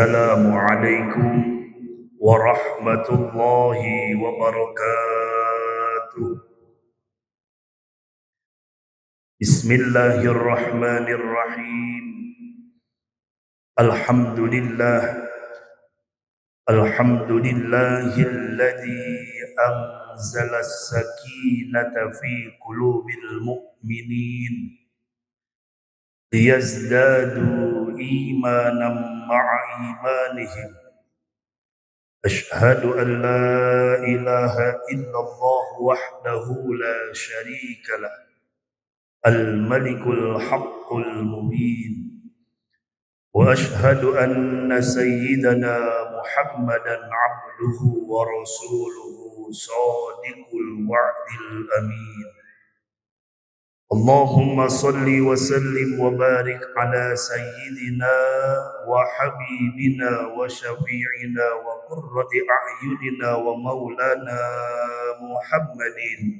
Assalamualaikum warahmatullahi wabarakatuh. Bismillahirrahmanirrahim. Alhamdulillah. Alhamdulillahilladzi anzala as-sakinata fi qulubil mu'minin liyazdadu imanan ma'a imanihim. Ashhadu an la ilaha illallah wahdahu la syarika lah, al-malikul haqqul mubin. Wa ashhadu anna sayyidana Muhammadan abduhu wa rasuluhu sadiqul wa'dil amin. Allahumma salli wa sallim wa barik ala sayyidina wa habibina wa syafi'ina wa qurrati a'yunina wa maulana Muhammadin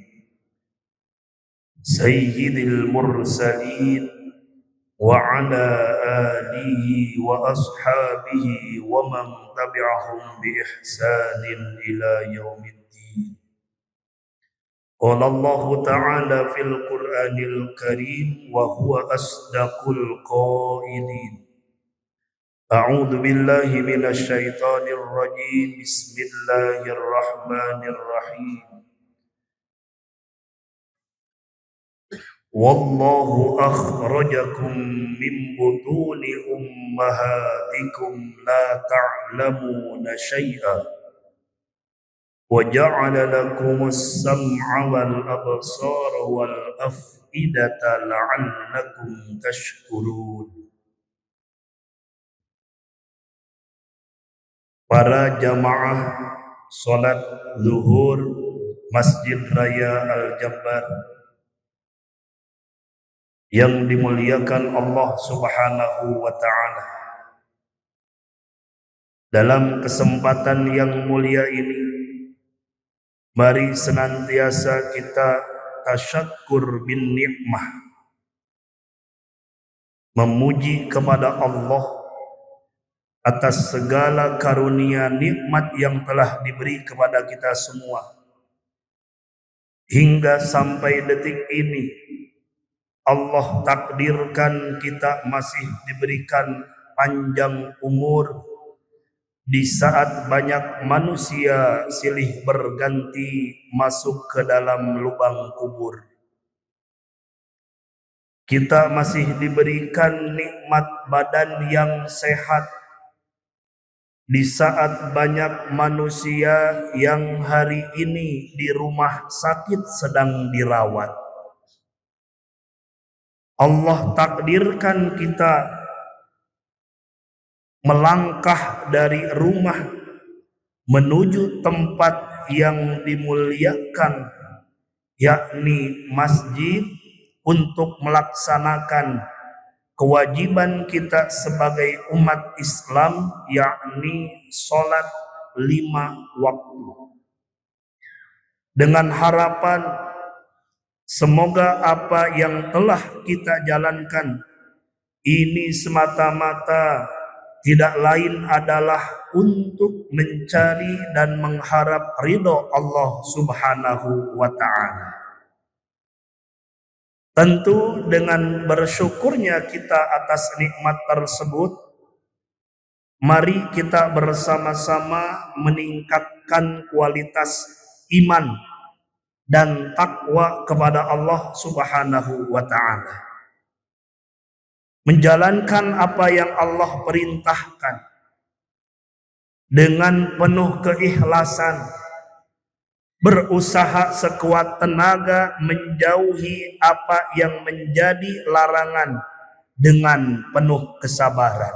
sayyidil mursalin wa ala alihi wa ashabihi wa man tabi'ahum bi ihsanin ila yaumiddin. Qala Allah ta'ala fil Qur'anil Karim wa huwa asdaqul qailin. A'udzu billahi minasy syaithanir rajim. Bismillahirrahmanirrahim. Wallahu akhrajakum min butuni ummahatikum la ta'lamuna syai'an wa ja'ala lakumus sam'a wal absara wal af'idata la'allakum tashkurun. Para jamaah salat zuhur Masjid Raya Al-Jabbar yang dimuliakan Allah Subhanahu wa ta'ala. Dalam kesempatan yang mulia ini, mari senantiasa kita tasyakkur bin ni'mah, memuji kepada Allah atas segala karunia nikmat yang telah diberi kepada kita semua. Hingga sampai detik ini Allah takdirkan kita masih diberikan panjang umur di saat banyak manusia silih berganti masuk ke dalam lubang kubur. Kita masih diberikan nikmat badan yang sehat di saat banyak manusia yang hari ini di rumah sakit sedang dirawat. Allah takdirkan kita melangkah dari rumah menuju tempat yang dimuliakan, yakni masjid, untuk melaksanakan kewajiban kita sebagai umat Islam, yakni sholat 5 waktu. Dengan harapan semoga apa yang telah kita jalankan ini semata-mata tidak lain adalah untuk mencari dan mengharap ridho Allah Subhanahu wa ta'ala. Tentu dengan bersyukurnya kita atas nikmat tersebut, mari kita bersama-sama meningkatkan kualitas iman dan takwa kepada Allah Subhanahu wa ta'ala. Menjalankan apa yang Allah perintahkan dengan penuh keikhlasan, berusaha sekuat tenaga menjauhi apa yang menjadi larangan dengan penuh kesabaran.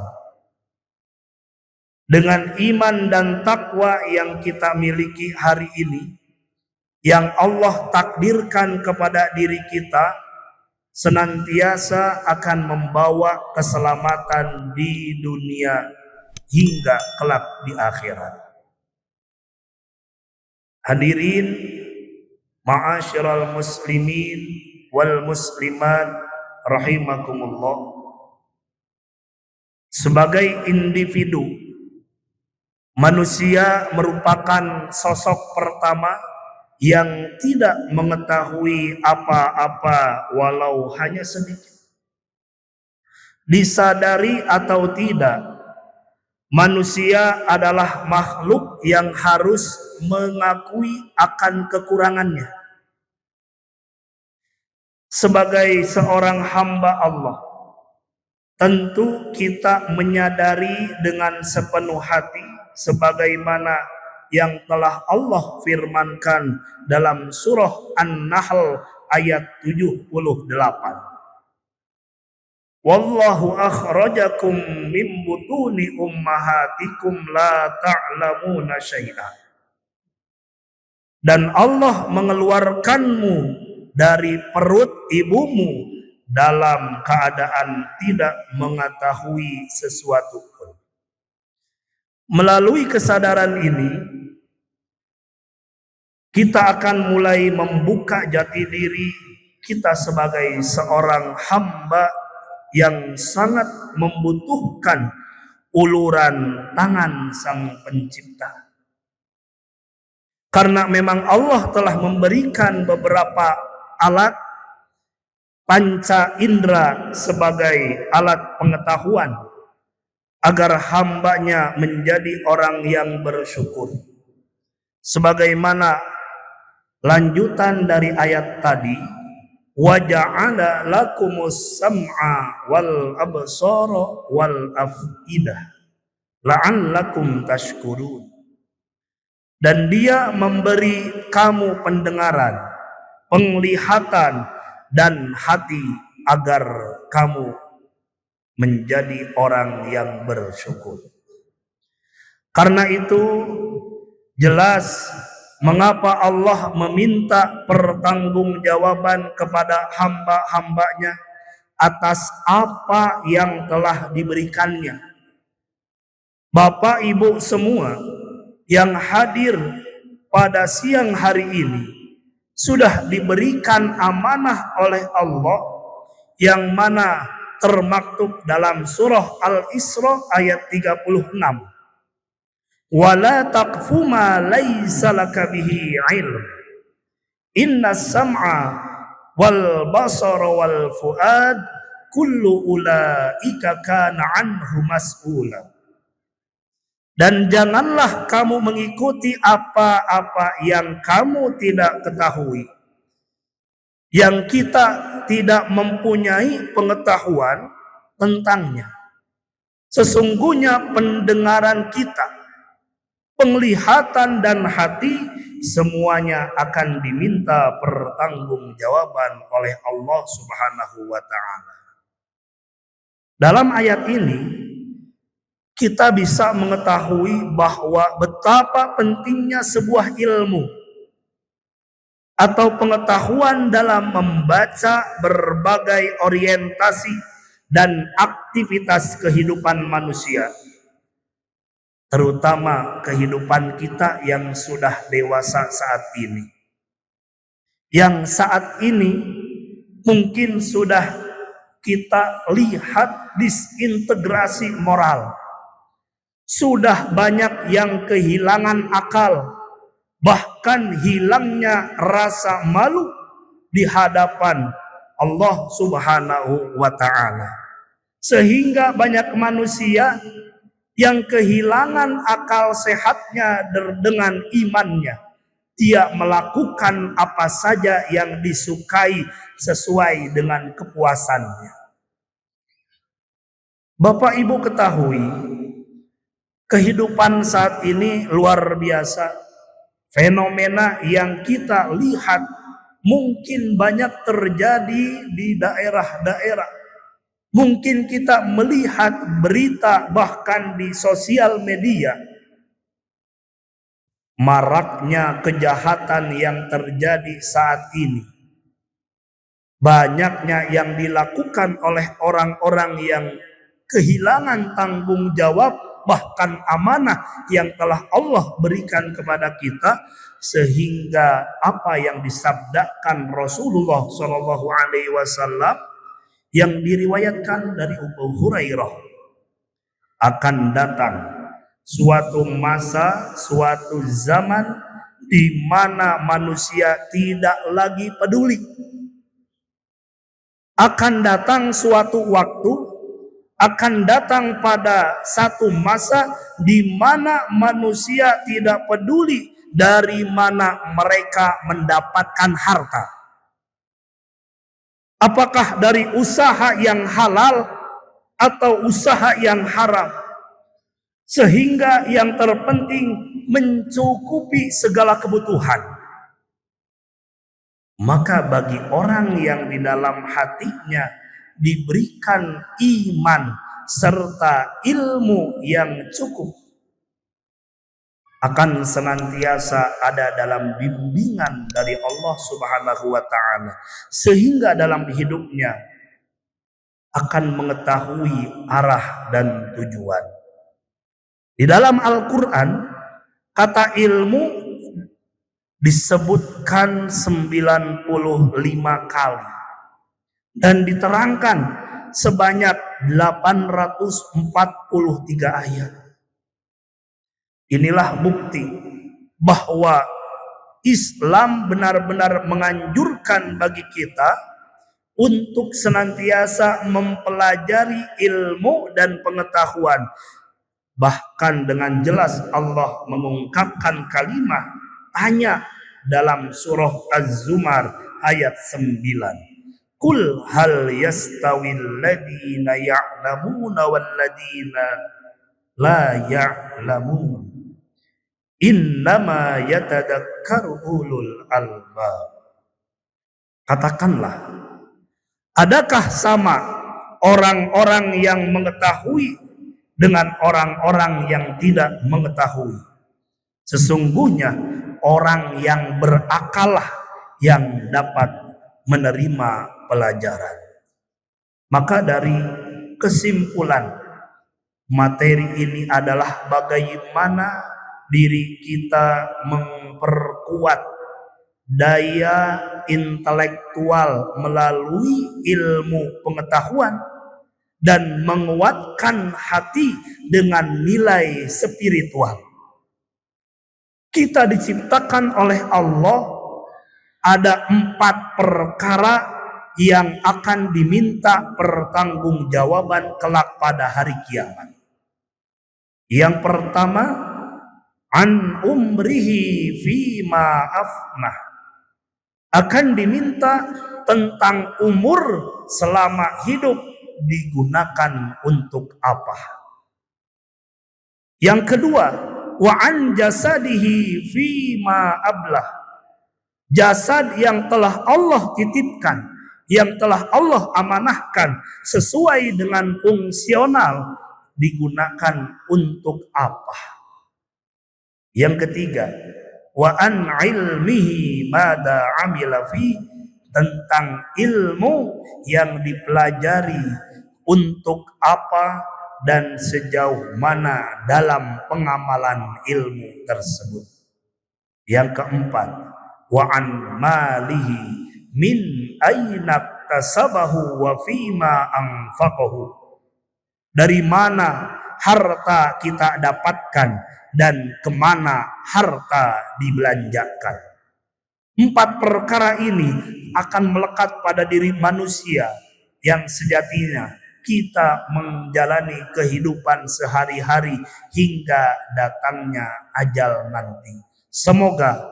Dengan iman dan takwa yang kita miliki hari ini, yang Allah takdirkan kepada diri kita, senantiasa akan membawa keselamatan di dunia hingga kelak di akhirat. Hadirin ma'asyiral muslimin wal muslimat rahimakumullah. Sebagai individu Manusia merupakan sosok pertama yang tidak mengetahui apa-apa walau hanya sedikit. Disadari atau tidak, manusia adalah makhluk yang harus mengakui akan kekurangannya. Sebagai seorang hamba Allah, tentu kita menyadari dengan sepenuh hati sebagaimana yang telah Allah firmankan dalam surah An-Nahl ayat 78. Wallahu akhrajakum min butuni ummahatikum la ta'lamuna syai'a. Dan Allah mengeluarkanmu dari perut ibumu dalam keadaan tidak mengetahui sesuatu pun. Melalui kesadaran ini, kita akan mulai membuka jati diri kita sebagai seorang hamba yang sangat membutuhkan uluran tangan Sang Pencipta. Karena memang Allah telah memberikan beberapa alat panca indera sebagai alat pengetahuan agar hambanya menjadi orang yang bersyukur. Sebagaimana lanjutan dari ayat tadi, wa ja'ala lakumus sam'a wal absara wal afidah la'allakum tashkurun. Dan Dia memberi kamu pendengaran, penglihatan, dan hati agar kamu menjadi orang yang bersyukur. Karena itu jelas mengapa Allah meminta pertanggungjawaban kepada hamba-hambanya atas apa yang telah diberikannya. Bapak Ibu semua yang hadir pada siang hari ini sudah diberikan amanah oleh Allah yang mana termaktub dalam surah Al-Isra ayat 36. Wala taqfu ma laysa laka bihi ilm. Innas sam'a wal basara wal fuad kullu ulaika kana anhu mas'ula. Dan janganlah kamu mengikuti apa-apa yang kamu tidak ketahui, yang kita tidak mempunyai pengetahuan tentangnya. Sesungguhnya pendengaran kita, penglihatan dan hati semuanya akan diminta pertanggungjawaban oleh Allah Subhanahu wa taala. Dalam ayat ini kita bisa mengetahui bahwa betapa pentingnya sebuah ilmu atau pengetahuan dalam membaca berbagai orientasi dan aktivitas kehidupan manusia, terutama kehidupan kita yang sudah dewasa saat ini. Yang saat ini mungkin sudah kita lihat disintegrasi moral. Sudah banyak yang kehilangan akal, bahkan hilangnya rasa malu di hadapan Allah Subhanahu wa ta'ala. Sehingga banyak manusia yang kehilangan akal sehatnya dengan imannya. Dia melakukan apa saja yang disukai sesuai dengan kepuasannya. Bapak Ibu ketahui, kehidupan saat ini luar biasa. Fenomena yang kita lihat mungkin banyak terjadi di daerah-daerah. Mungkin kita melihat berita bahkan di sosial media. Maraknya kejahatan yang terjadi saat ini. Banyaknya yang dilakukan oleh orang-orang yang kehilangan tanggung jawab bahkan amanah yang telah Allah berikan kepada kita, sehingga apa yang disabdakan Rasulullah SAW yang diriwayatkan dari Abu Hurairah, akan datang suatu masa, suatu zaman di mana manusia tidak lagi peduli. Akan datang suatu waktu, akan datang pada satu masa di mana manusia tidak peduli dari mana mereka mendapatkan harta. Apakah dari usaha yang halal atau usaha yang haram, sehingga yang terpenting mencukupi segala kebutuhan. Maka bagi orang yang di dalam hatinya diberikan iman serta ilmu yang cukup, akan senantiasa ada dalam bimbingan dari Allah Subhanahu wa Ta'ala, sehingga dalam hidupnya akan mengetahui arah dan tujuan. Di dalam Al-Quran, kata ilmu disebutkan 95 kali dan diterangkan sebanyak 843 ayat. Inilah bukti bahwa Islam benar-benar menganjurkan bagi kita untuk senantiasa mempelajari ilmu dan pengetahuan. Bahkan dengan jelas Allah mengungkapkan kalimat tanya dalam surah Az-Zumar ayat 9. Qul hal yastawil ladina ya'lamuna wal ladina la ya'lamun. Innama yatadakkaru ulul albab. Katakanlah, adakah sama orang-orang yang mengetahui dengan orang-orang yang tidak mengetahui? Sesungguhnya orang yang berakallah yang dapat menerima pelajaran. Maka dari kesimpulan materi ini adalah bagaimana diri kita memperkuat daya intelektual melalui ilmu pengetahuan dan menguatkan hati dengan nilai spiritual. Kita diciptakan oleh Allah, ada 4 perkara yang akan diminta pertanggungjawaban kelak pada hari kiamat. Yang pertama, an umrihi fima afnah, akan diminta tentang umur selama hidup digunakan untuk apa. Yang kedua, wa an jasadihi fima ablah, jasad yang telah Allah titipkan, yang telah Allah amanahkan sesuai dengan fungsional digunakan untuk apa. Yang ketiga, wa an ilmihi mada amila fi, tentang ilmu yang dipelajari untuk apa dan sejauh mana dalam pengamalan ilmu tersebut. Yang keempat, wa an malihi min aina tasabahu wa fima anfaqahu, dari mana harta kita dapatkan dan kemana harta dibelanjakan. 4 perkara ini akan melekat pada diri manusia yang sejatinya kita menjalani kehidupan sehari-hari hingga datangnya ajal nanti. Semoga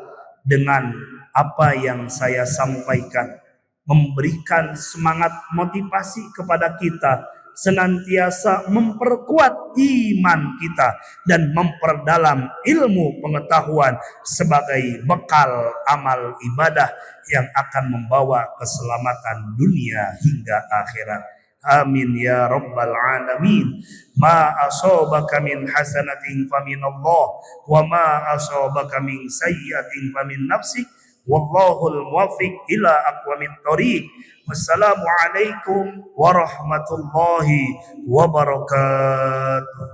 dengan apa yang saya sampaikan memberikan semangat motivasi kepada kita senantiasa memperkuat iman kita dan memperdalam ilmu pengetahuan sebagai bekal amal ibadah yang akan membawa keselamatan dunia hingga akhirat. Amin ya rabbal alamin. Ma asabaka min hasanatin famin Allah, wa ma asabaka min sayyi'atin famin nafsik, wallahul muwaffiq ila aqwamit thoriq. Wassalamualaikum warahmatullahi wabarakatuh.